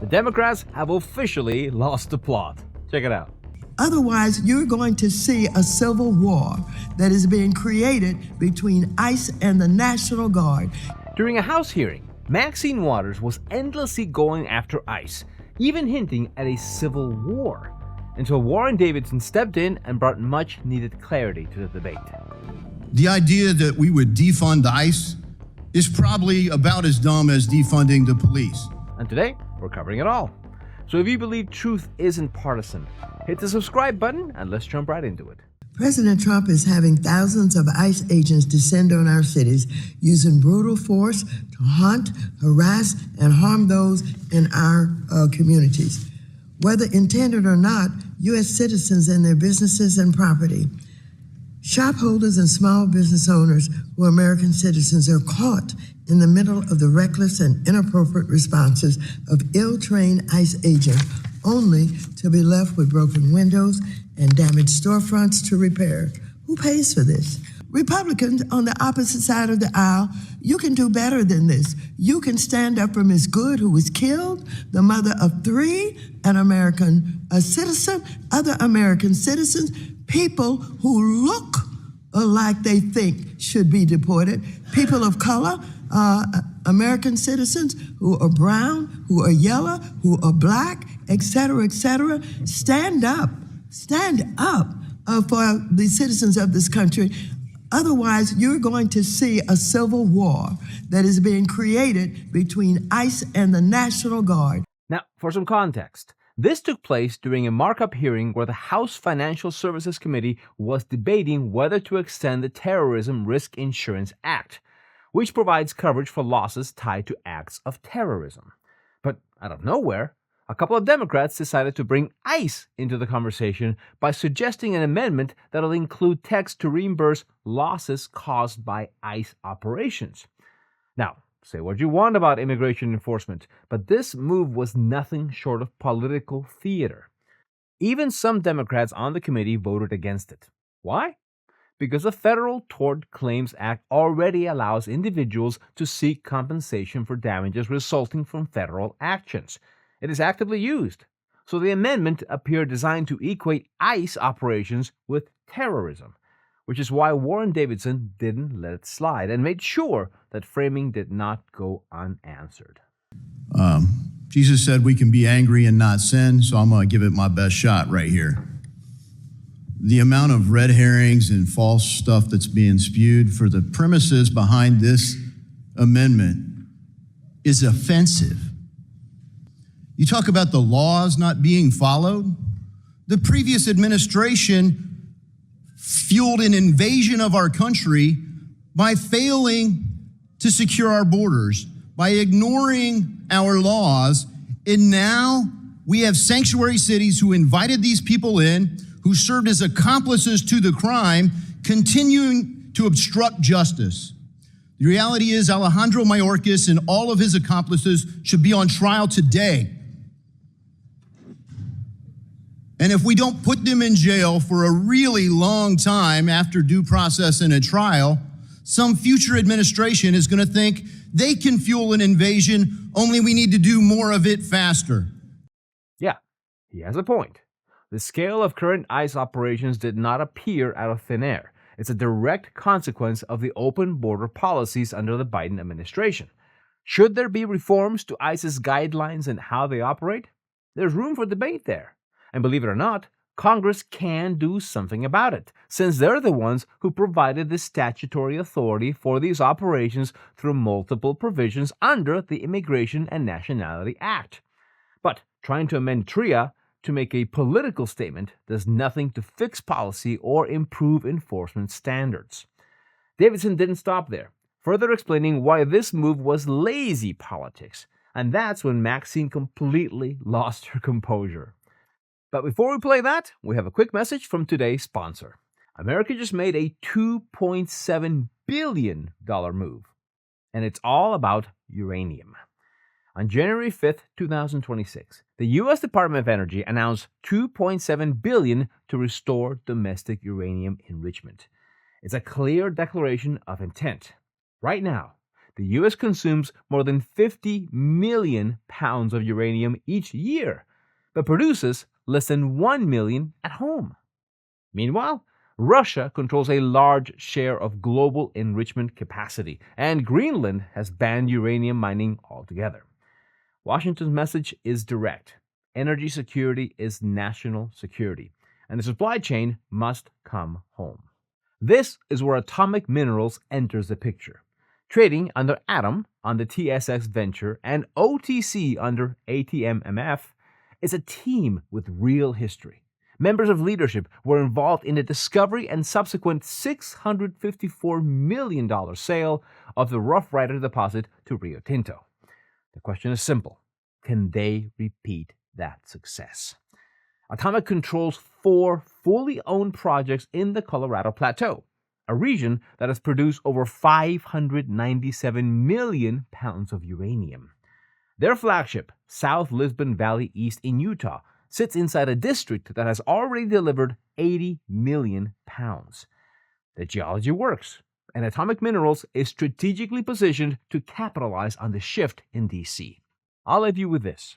The Democrats have officially lost the plot. Check it out. Otherwise, you're going to see a civil war that is being created between ICE and the National Guard. During a House hearing, Maxine Waters was endlessly going after ICE, even hinting at a civil war, until Warren Davidson stepped in and brought much needed clarity to the debate. The idea that we would defund ICE is probably about as dumb as defunding the police. And today, we're covering it all. So if you believe truth isn't partisan, hit the subscribe button and let's jump right into it. President Trump is having thousands of ICE agents descend on our cities using brutal force to hunt, harass, and harm those in our communities. Whether intended or not, U.S. citizens and their businesses and property, shopholders and small business owners who are American citizens are caught in the middle of the reckless and inappropriate responses of ill-trained ICE agents, only to be left with broken windows and damaged storefronts to repair. Who pays for this? Republicans on the opposite side of the aisle, you can do better than this. You can stand up for Ms. Good, who was killed, the mother of 3, an American citizen, other American citizens, people who look like they think should be deported, people of color, American citizens who are brown, who are yellow, who are black, etc., etc. Stand up for the citizens of this country. Otherwise, you're going to see a civil war that is being created between ICE and the National Guard. Now, for some context, this took place during a markup hearing where the House Financial Services Committee was debating whether to extend the Terrorism Risk Insurance Act, which provides coverage for losses tied to acts of terrorism. But out of nowhere, a couple of Democrats decided to bring ICE into the conversation by suggesting an amendment that will include text to reimburse losses caused by ICE operations. Now, say what you want about immigration enforcement, but this move was nothing short of political theater. Even some Democrats on the committee voted against it. Why? Because the Federal Tort Claims Act already allows individuals to seek compensation for damages resulting from federal actions. It is actively used. So the amendment appeared designed to equate ICE operations with terrorism, which is why Warren Davidson didn't let it slide and made sure that framing did not go unanswered. Jesus said we can be angry and not sin, so I'm going to give it my best shot right here. The amount of red herrings and false stuff that's being spewed for the premises behind this amendment is offensive. You talk about the laws not being followed. The previous administration fueled an invasion of our country by failing to secure our borders, by ignoring our laws, and now we have sanctuary cities who invited these people in, who served as accomplices to the crime, continuing to obstruct justice. The reality is Alejandro Mayorkas and all of his accomplices should be on trial today. And if we don't put them in jail for a really long time after due process and a trial, some future administration is going to think they can fuel an invasion, only we need to do more of it faster. Yeah, he has a point. The scale of current ICE operations did not appear out of thin air. It's a direct consequence of the open border policies under the Biden administration. Should there be reforms to ICE's guidelines and how they operate? There's room for debate there. And believe it or not, Congress can do something about it, since they're the ones who provided the statutory authority for these operations through multiple provisions under the Immigration and Nationality Act. But trying to amend TRIA to make a political statement does nothing to fix policy or improve enforcement standards. Davidson didn't stop there, further explaining why this move was lazy politics, and that's when Maxine completely lost her composure. But before we play that, we have a quick message from today's sponsor. America just made a $2.7 billion move, and it's all about uranium. On January 5th, 2026, the U.S. Department of Energy announced $2.7 billion to restore domestic uranium enrichment. It's a clear declaration of intent. Right now, the U.S. consumes more than 50 million pounds of uranium each year, but produces less than 1 million at home. Meanwhile, Russia controls a large share of global enrichment capacity, and Greenland has banned uranium mining altogether. Washington's message is direct. Energy security is national security, and the supply chain must come home. This is where Atomic Minerals enters the picture. Trading under Atom on the TSX Venture and OTC under ATMMF, is a team with real history. Members of leadership were involved in the discovery and subsequent $654 million sale of the Rough Rider deposit to Rio Tinto. The question is simple. Can they repeat that success? Atomic controls 4 fully owned projects in the Colorado Plateau, a region that has produced over 597 million pounds of uranium. Their flagship, South Lisbon Valley East in Utah, sits inside a district that has already delivered 80 million pounds. The geology works, and Atomic Minerals is strategically positioned to capitalize on the shift in D.C. I'll leave you with this.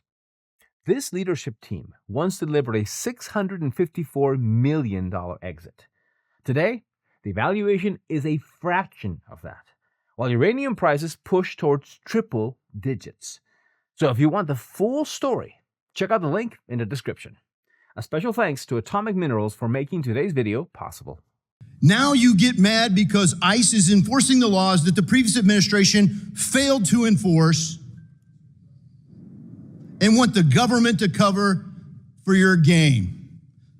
This leadership team once delivered a $654 million exit. Today, the valuation is a fraction of that, while uranium prices push towards triple digits. So if you want the full story, check out the link in the description. A special thanks to Atomic Minerals for making today's video possible. Now you get mad because ICE is enforcing the laws that the previous administration failed to enforce and want the government to cover for your game.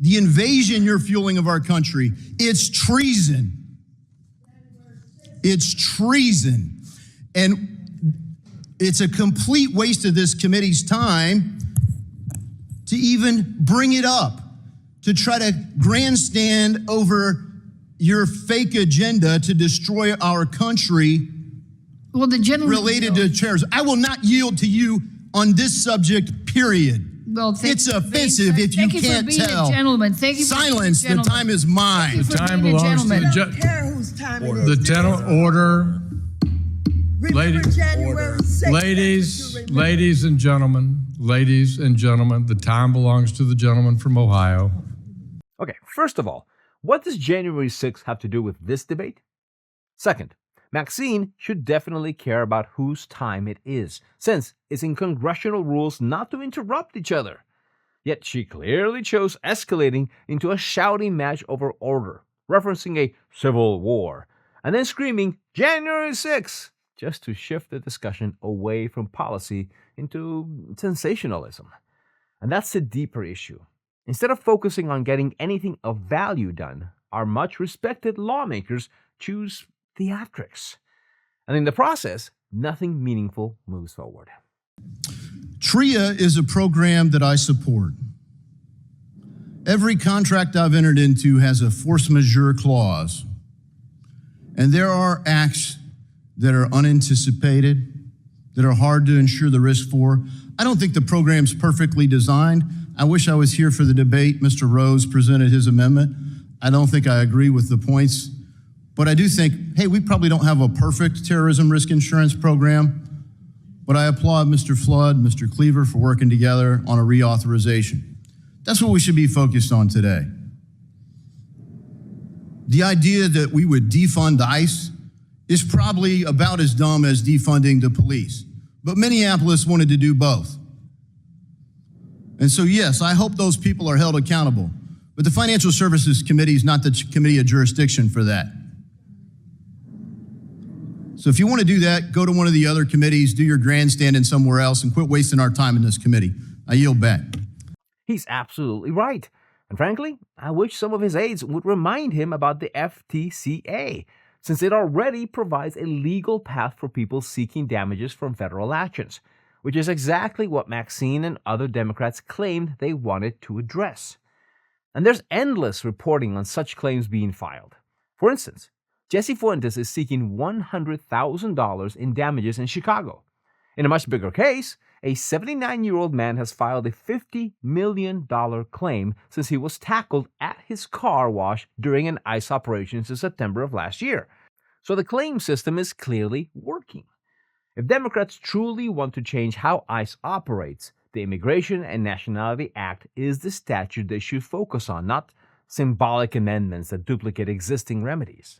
The invasion you're fueling of our country, it's treason. It's treason. And it's a complete waste of this committee's time to even bring it up, to try to grandstand over your fake agenda to destroy our country. Well, the gentleman related to terrorism. I will not yield to you on this subject, period. Well, it's offensive if you can't tell. Gentleman. Thank you. Silence. The time is mine. The time belongs to the gentleman. The gentleman. Order. Ladies and gentlemen, the time belongs to the gentleman from Ohio. Okay, first of all, what does January 6th have to do with this debate? Second, Maxine should definitely care about whose time it is, since it's in congressional rules not to interrupt each other. Yet she clearly chose escalating into a shouting match over order, referencing a civil war, and then screaming, January 6th, just to shift the discussion away from policy into sensationalism. And that's the deeper issue. Instead of focusing on getting anything of value done, our much respected lawmakers choose theatrics. And in the process, nothing meaningful moves forward. TRIA is a program that I support. Every contract I've entered into has a force majeure clause. And there are acts that are unanticipated, that are hard to insure the risk for. I don't think the program's perfectly designed. I wish I was here for the debate. Mr. Rose presented his amendment. I don't think I agree with the points, but I do think, hey, we probably don't have a perfect terrorism risk insurance program, but I applaud Mr. Flood, Mr. Cleaver for working together on a reauthorization. That's what we should be focused on today. The idea that we would defund ICE is probably about as dumb as defunding the police. But Minneapolis wanted to do both. And so, yes, I hope those people are held accountable. But the Financial Services Committee is not the committee of jurisdiction for that. So if you want to do that, go to one of the other committees, do your grandstanding somewhere else, and quit wasting our time in this committee. I yield back. He's absolutely right. And frankly, I wish some of his aides would remind him about the FTCA, since it already provides a legal path for people seeking damages from federal actions, which is exactly what Maxine and other Democrats claimed they wanted to address. And there's endless reporting on such claims being filed. For instance, Jesse Fuentes is seeking $100,000 in damages in Chicago. In a much bigger case, a 79-year-old man has filed a $50 million claim since he was tackled at his car wash during an ICE operation in September of last year. So the claim system is clearly working. If Democrats truly want to change how ICE operates, the Immigration and Nationality Act is the statute they should focus on, not symbolic amendments that duplicate existing remedies.